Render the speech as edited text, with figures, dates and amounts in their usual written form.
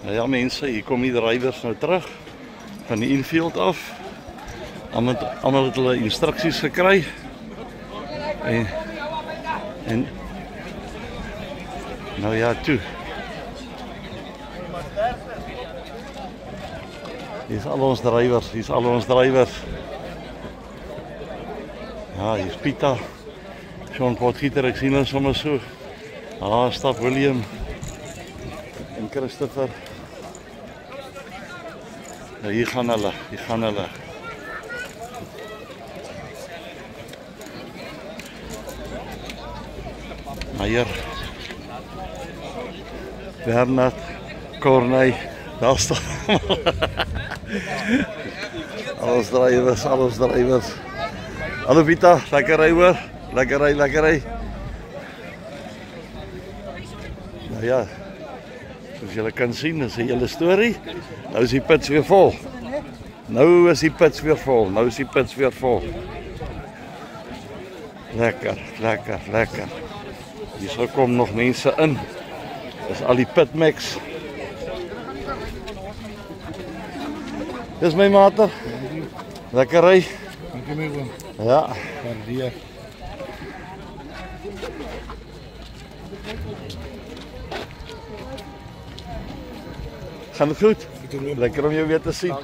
Nou ja mense, hier kom die drywers nou terug van die infield af. Almal het hulle instruksies gekry. En nou ja, toe. Hier is al ons drywers, Ja, hier is Pieter. Sean Potgieter, ek sien hulle sommer so. Stap William en Christopher. Nou hier gaan hulle. Meyer, Bernard, Corney, daar staan alles drywers. Hallo Vita, lekker ry hoor, lekker ry. Nou ja, soos julle kan sien, dis 'n hele storie. Nou is die pits weer vol. Lekker. Hier kom nog mense in. Dis al die pitmax. Dis my mater. Lekker ry. Dankie my oom. Ja. Waardeer. Gaan het goed? Lekker om jou weer te sien.